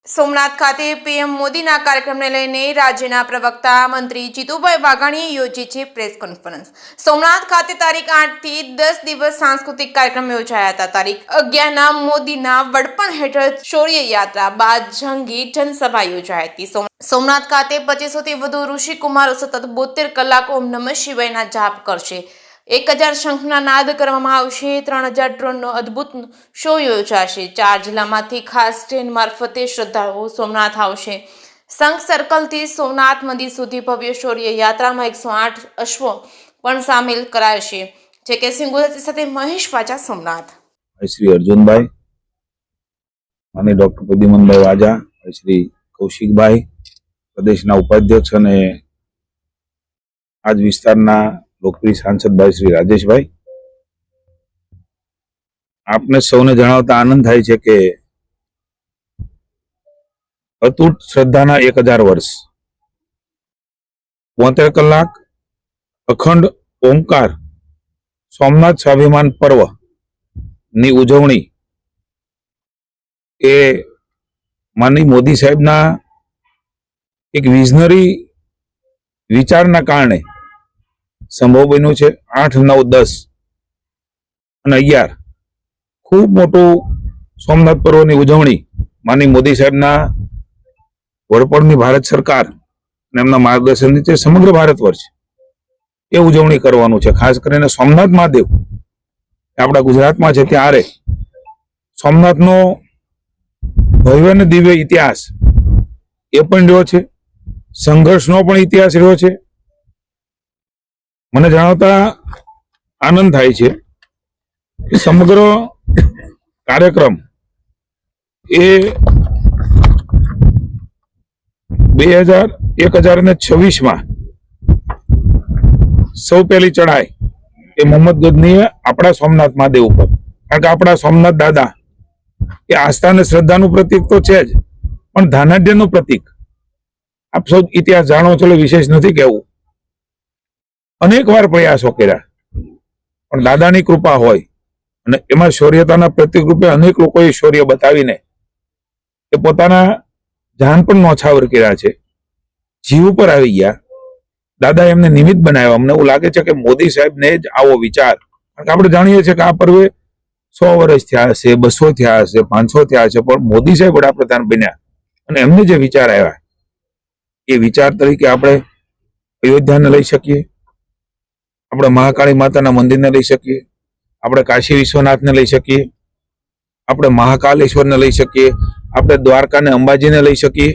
સોમનાથ ખાતે પીએમ મોદીના કાર્યક્રમને લઈને રાજ્યના પ્રવક્તા મંત્રી જીતુભાઈ વાઘાણીએ યોજી છે પ્રેસ કોન્ફરન્સ। સોમનાથ ખાતે તારીખ 8 થી 10 દિવસ સાંસ્કૃતિક કાર્યક્રમ યોજાયા હતા। તારીખ 11ના મોદીના વડપણ હેઠળ શૌર્ય યાત્રા બાદ જંગી જનસભા યોજાઈ હતી। સોમનાથ ખાતે 2500 થી વધુ ઋષિકુમારો સતત 72 કલાક ઓમ નમઃ શિવાયના જાપ કરશે। 1000 શંખના નાદ કરવામાં આવશે। 3000 ડ્રોનનો અદ્ભુત શો યોજાશે। 4 જિલ્લામાંથી ખાસ ટ્રેન મારફતે શ્રદ્ધાળુઓ સોમનાથ આવશે। શંખ સર્કલથી સોમનાથ મંદિર સુધી ભવ્ય શૌર્ય યાત્રામાં 108 અશ્વો પણ સામેલ કરાશે। જે કે સિંહ ગુજરાતી સાથે મહેશ વાજા, સોમનાથ। श्री अर्जुनभाई, माननीय डॉक्टर प्रद्युमनभाई वाजा, श्री कौशिकभाई, प्रदेशना उपाध्यक्ष અને આજ વિસ્તારના લોકપ્રિય સાંસદ ભાઈ શ્રી રાજેશભાઈ, આપને સૌને જણાવતા આનંદ થાય છે કે અતૂટ શ્રદ્ધાના 1000 વર્ષ, 72 કલાક અખંડ ઓમકાર સોમનાથ સ્વાભિમાન પર્વ ની ઉજવણી એ માનનીય મોદી સાહેબના એક વિઝનરી વિચારના કારણે સંભવ બન્યું છે। 8, 9, 10 અને 11 ખૂબ મોટું સોમનાથ પર્વની ઉજવણી માનનીય મોદી સાહેબના વડપણની ભારત સરકાર અને એમના માર્ગદર્શન નીચે સમગ્ર ભારત વર્ષ એ ઉજવણી કરવાનું છે। ખાસ કરીને સોમનાથ મહાદેવ આપણા ગુજરાતમાં છે, ત્યારે સોમનાથનો ભવ્ય અને દિવ્ય ઇતિહાસ એ પણ રહ્યો છે, સંઘર્ષનો પણ ઇતિહાસ રહ્યો છે। મને જણાવતા આનંદ થાય છે કે સમગ્ર કાર્યક્રમ એ 1026માં સૌ પહેલી ચડાઈ એ મોહમ્મદ ગઝનીએ આપણા સોમનાથ મહાદેવ ઉપર, કારણ કે આપણા સોમનાથ દાદા એ આસ્થા અને શ્રદ્ધાનું પ્રતીક તો છે જ, પણ ધનાઢ્યનું પ્રતીક। આપ સૌ ઇતિહાસ જાણો છો, વિશેષ નથી કહેવું। અનેક વાર પ્રયાસો કર્યા, પણ દાદાની કૃપા હોય અને એમાં શૌર્યતાના પ્રતીક રૂપે અનેક લોકોએ શૌર્ય બતાવીને એ પોતાના જાન પણ નોછાવર કર્યા છે, જીવ ઉપર આવી ગયા। દાદા એમને નિમિત્ત બનાવ્યા। અમને એવું લાગે છે કે મોદી સાહેબને જ આવો વિચાર, કારણ કે આપણે જાણીએ છીએ કે આ પર્વે 100 વર્ષ થયા હશે, 200 થયા હશે, 500 થયા હશે, પણ મોદી સાહેબ વડાપ્રધાન બન્યા અને એમને જે વિચાર આવ્યા એ વિચાર તરીકે આપણે અયોધ્યાને લઈ શકીએ, આપણે મહાકાળી માતાના મંદિરને લઈ શકીએ, આપણે કાશી વિશ્વનાથને લઈ શકીએ, આપણે મહાકાલેશ્વરને લઈ શકીએ, આપણે દ્વારકાને અંબાજીને લઈ શકીએ।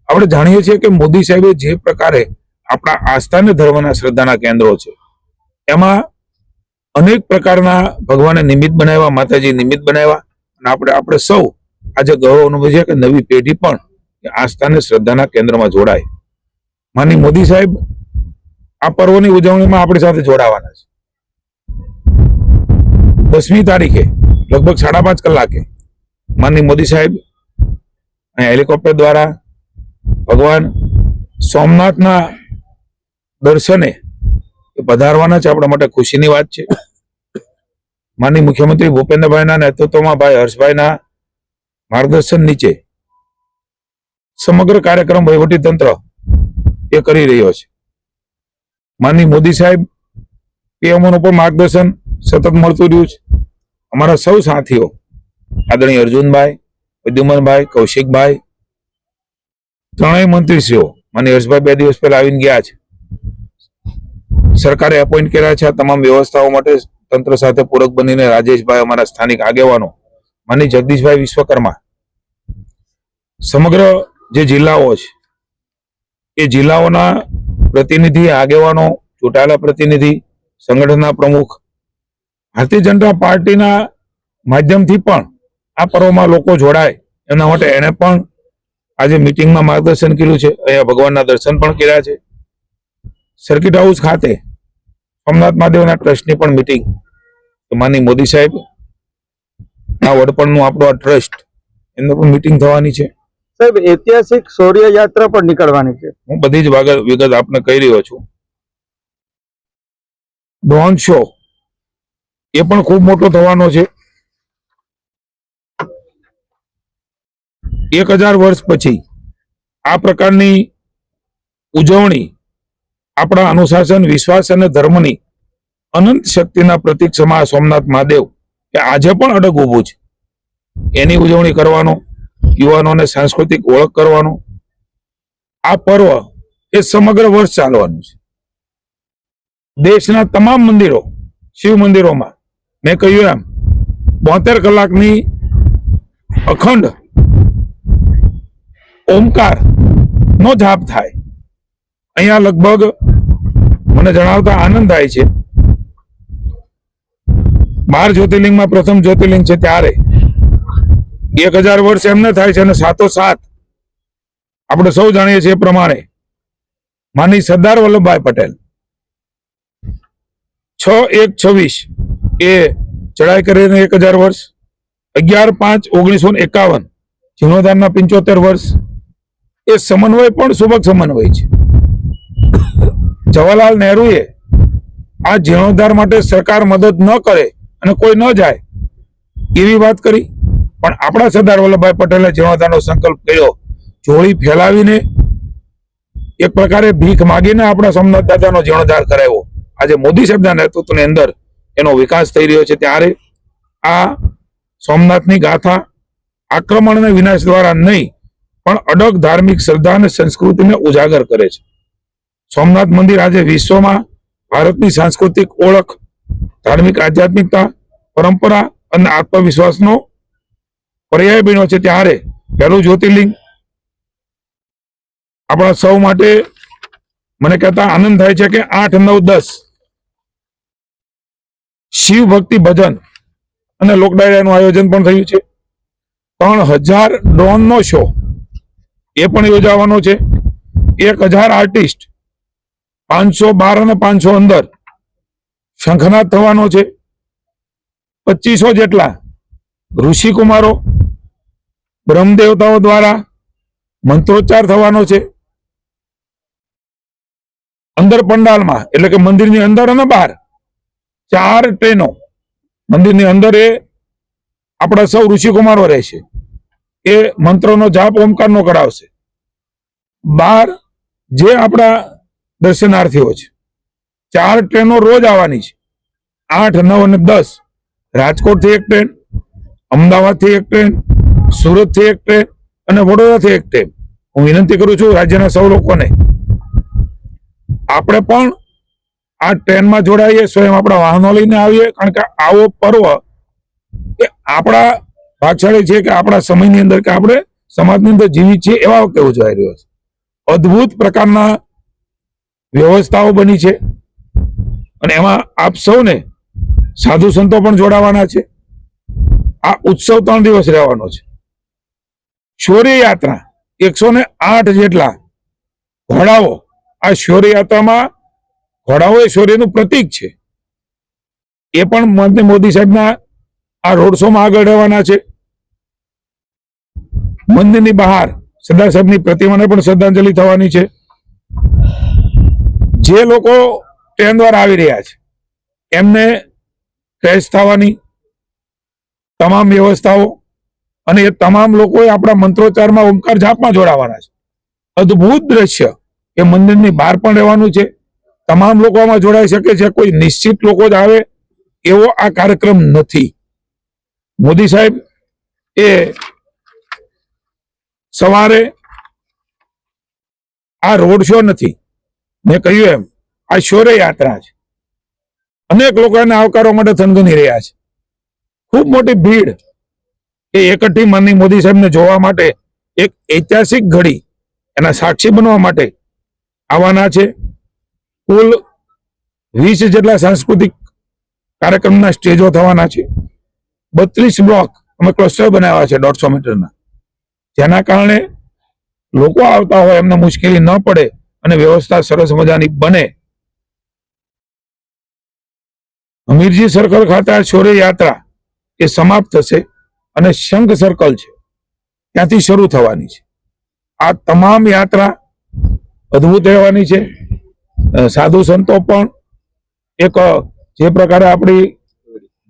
આપણે જાણીએ છીએ કે મોદી સાહેબે જે પ્રકારે આપણા આસ્થા અને ધર્મના શ્રદ્ધાના કેન્દ્રો છે એમાં અનેક પ્રકારના ભગવાને નિમિત્ત બનાવ્યા, માતાજી નિમિત્ત બનાવ્યા, અને આપણે સૌ આજે ગૌરવ અનુભવીએ કે નવી પેઢી પણ આસ્થા અને શ્રદ્ધાના કેન્દ્રમાં જોડાય। માનનીય મોદી સાહેબ આ પર્વની ઉજવણીમાં આપણી સાથે જોડાવાના છે। 10મી તારીખે લગભગ 5.5 કલાકે માનનીય મોદી સાહેબ હેલિકોપ્ટર દ્વારા ભગવાન સોમનાથના દર્શને પધારવાના છે। આપણા માટે ખુશીની વાત છે। માનનીય મુખ્યમંત્રી ભૂપેન્દ્રભાઈના નેતૃત્વમાં ભાઈ હર્ષભાઈના માર્ગદર્શન નીચે સમગ્ર કાર્યક્રમ વહીવટી તંત્ર એ કરી રહ્યો છે। માનનીય મોદી સાહેબ પીએમઓનું પણ માર્ગદર્શન સતત મળતું રહ્યું છે। અમારા સૌ સાથીઓ આદરણીય અર્જુનભાઈ, પ્રદ્યુમનભાઈ, કૌશિકભાઈ, ત્રણેય મંત્રીશ્રીઓ માનનીય હર્ષભાઈ 2 દિવસ પહેલા આવીને ગયા છે। સરકારે એપોઇન્ટ કર્યા છે આ તમામ વ્યવસ્થાઓ માટે તંત્ર સાથે પૂરક બનીને। રાજેશભાઈ, અમારા સ્થાનિક આગેવાનો, માનનીય જગદીશભાઈ વિશ્વકર્મા, સમગ્ર જે જિલ્લાઓ છે એ જિલ્લાઓના પ્રતિનિધિ, આગેવાનો, ચૂંટાયેલા પ્રતિનિધિ, સંગઠનના પ્રમુખ, ભારતીય જનતા પાર્ટીના માધ્યમથી પણ આ પર્વમાં લોકો જોડાય એના માટે એને પણ આજે મિટિંગમાં માર્ગદર્શન કર્યું છે। અહીંયા ભગવાનના દર્શન પણ કર્યા છે। સર્કિટ હાઉસ ખાતે સોમનાથ મહાદેવના ટ્રસ્ટની પણ મિટિંગ, માનનીય મોદી સાહેબ આ વડપણનું આપણું આ ટ્રસ્ટ એનું પણ મિટિંગ થવાની છે। સાહેબ, ઐતિહાસિક શૌર્ય યાત્રા પણ નીકળવાની છે। હું બધી જ વિગત આપને કહી રહ્યો છું। ડ્રોન શો એ પણ ખૂબ મોટો થવાનો છે। 1000 વર્ષ પછી આ પ્રકારની ઉજવણી આપણા અનુશાસન, વિશ્વાસ અને ધર્મની અનંત શક્તિના પ્રતીક સમા સોમનાથ મહાદેવ કે આજે પણ અડગ ઊભું છે, એની ઉજવણી કરવાનો, યુવાનોને સાંસ્કૃતિક ઓળખ કરવાનો આ પર્વ એ સમગ્ર વર્ષ ચાલવાનું છે. દેશના તમામ મંદિરો, શિવ મંદિરોમાં મેં કહ્યું એમ 72 કલાકની અખંડ ઓમકાર નો જાપ થાય. અહીંયા લગભગ મને જણાવતા આનંદ થાય છે, 12 જ્યોતિર્લિંગમાં પ્રથમ જ્યોતિર્લિંગ છે ત્યારે 1000 વર્ષ એમને થાય છે અને સાથોસાથ આપણે સૌ જાણીએ છીએ એ પ્રમાણે માનની સરદાર વલ્લભભાઈ પટેલ 6/1/26 એ ચડાઈ કરીને 1000 વર્ષ, 11/5/1951 જીર્ણોદ્ધારના 75 વર્ષ. એ સમન્વય પણ સુબક સમન્વય છે. જવાહરલાલ નહેરુએ આ જીર્ણોદ્ધાર માટે સરકાર મદદ ન કરે અને કોઈ ન જાય એવી વાત કરી, પણ આપણા સરદાર વલ્લભભાઈ પટેલે જીર્ણોદ્ધારનો સંકલ્પ કર્યો. જોડી ફેલાવીને એક પ્રકારે ભીખ માગીને આપણા સોમનાથ દાદાનો જીર્ણોદ્ધાર કરાવ્યો. આજે મોદી સાહેબના નેતૃત્વની અંદર એનો વિકાસ થઈ રહ્યો છે. ત્યારે આ સોમનાથની ગાથા આક્રમણ અને વિનાશ દ્વારા નહીં પણ અડગ ધાર્મિક શ્રદ્ધા અને સંસ્કૃતિને ઉજાગર કરે છે. સોમનાથ મંદિર આજે વિશ્વમાં ભારતની સાંસ્કૃતિક ઓળખ, ધાર્મિક આધ્યાત્મિકતા, પરંપરા અને આત્મવિશ્વાસનો પર્યાય બન્યો છે. ત્યારે પહેલું જ્યોતિર્લિંગ આપણા સૌ માટે મને કહેતા આનંદ થાય છે કે 8, 9, 10 શિવ ભક્તિ ભજન અને લોક ડાયરાનું આયોજન પણ થયું છે. 3000 ડ્રોનનો શો એ પણ યોજાવાનો છે. 1000 આર્ટિસ્ટ, 512 અને 500 અંદર શંખનાદ થવાનો છે. 2500 જેટલા ઋષિકુમારો, બ્રહ્મદેવતાઓ દ્વારા મંત્રોચ્ચાર થવાનો છે. અંદર પંડાલમાં એટલે કે મંદિરની અંદર અને બહાર 4 ટ્રેનો મંદિરની અંદર એ આપણા સૌ ઋષિકુમારો રહેશે. એ મંત્રોનો જાપ ઓમકારનો કરાવશે. બહાર જે આપણા દર્શનાર્થીઓ છે 4 ટ્રેનો રોજ આવવાની છે. 8, 9 અને 10 રાજકોટથી એક ટ્રેન, અમદાવાદથી એક ટ્રેન, સુરતથી એક ટ્રેન અને વડોદરાથી એક ટ્રેન. હું વિનંતી કરું છું રાજ્યના સૌ લોકોને આપણે પણ આ ટ્રેનમાં જોડાઈએ, સ્વયં આપણા વાહનો લઈને આવીએ, કારણ કે આવો પર્વ એ આપણા ભાગશાળી છે કે આપણા સમયની અંદર કે આપણે સમાજની અંદર જીવી છીએ એવા વખતે ઉજવાઈ રહ્યો છે. અદ્ભુત પ્રકારના વ્યવસ્થાઓ બની છે અને એમાં આપ સૌને સાધુ સંતો પણ જોડાવાના છે. આ ઉત્સવ 3 દિવસ રહેવાનો છે. શૌર્ય યાત્રા 108 જેટલા ઘોડાઓ, આ શૌર્ય યાત્રામાં ઘોડાઓ એ શૌર્યનું પ્રતીક છે. એ પણ મોદી સાહેબના આ રોડ શોમાં આગળ રહેવાના છે. મંદિરની બહાર સરદાર સાહેબની પ્રતિમાને પણ શ્રદ્ધાંજલિ થવાની છે. જે લોકો ટ્રેન દ્વારા આવી રહ્યા છે એમને ફ્રેશ થવાની તમામ વ્યવસ્થાઓ અને એ તમામ લોકોએ આપણા મંત્રોચ્ચારમાં ઓમકાર જાપમાં જોડાવાના છે. અદ્ભુત દ્રશ્ય એ મંદિરની બહાર પણ રહેવાનું છે. તમામ લોકો આમાં જોડાઈ શકે છે. કોઈ નિશ્ચિત લોકો જ આવે એવો આ કાર્યક્રમ નથી. મોદી સાહેબ એ સવારે આ રોડ શો નથી, મેં કહ્યું એમ આ શૌર્ય યાત્રા છે. અનેક લોકોને આવકારવા માટે થનગની રહ્યા છે. ખૂબ મોટી ભીડ એ એકઠી માનની મોદી સાહેબને જોવા માટે, એક ઐતિહાસિક ઘડી એના સાક્ષી બનવા માટે આવવાના છે. કુલ 20 જેટલા સાંસ્કૃતિક કાર્યક્રમના સ્ટેજો થવાના છે. 32 બ્લોક અમે ક્લસ્ટર બનાવ્યા છે 150 મીટરના, જેના કારણે લોકો આવતા હોય એમને મુશ્કેલી ન પડે અને વ્યવસ્થા સરસ મજાની બને. હમીરજી સર્કલ ખાતે આ શૌર્ય યાત્રા એ સમાપ્ત થશે અને શંખ સર્કલ છે ત્યાંથી શરૂ થવાની છે. આ તમામ યાત્રા અદ્ભુત રહેવાની છે. સાધુ સંતો પણ એક જે પ્રકારે આપણી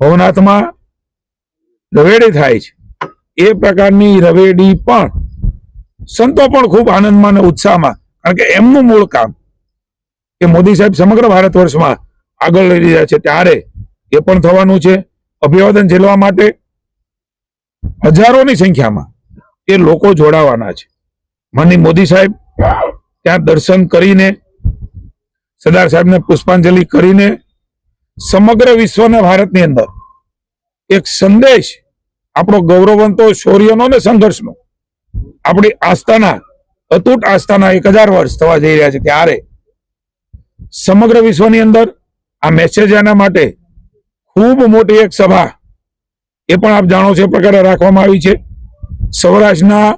ભવનાથમાં રવેડી થાય છે એ પ્રકારની રવેડી પણ સંતો પણ ખૂબ આનંદમાં અને ઉત્સાહમાં, કારણ કે એમનું મૂળ કામ કે મોદી સાહેબ સમગ્ર ભારત વર્ષમાં આગળ લઈ રહ્યા છે ત્યારે એ પણ થવાનું છે. અભિવાદન ઝીલવા માટે હજારોની સંખ્યામાં એ લોકો જોડાવાના છે. માનનીય મોદી સાહેબ ત્યાં દર્શન કરીને, સરદાર સાહેબને પુષ્પાંજલિ કરીને સમગ્ર વિશ્વના ભારતની અંદર એક સંદેશ આપણો ગૌરવવંતો શૌર્યનો ને સંઘર્ષનો, આપણી આસ્થાના અતૂટ આસ્થાના 1000 વર્ષ થવા જઈ રહ્યા છે ત્યારે સમગ્ર વિશ્વની અંદર આ મેસેજ એના માટે ખૂબ મોટી એક સભા એ પણ આપ જાણો છો એ પ્રકારે રાખવામાં આવી છે. સૌરાષ્ટ્રના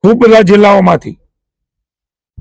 ખૂબ બધા જિલ્લાઓમાંથી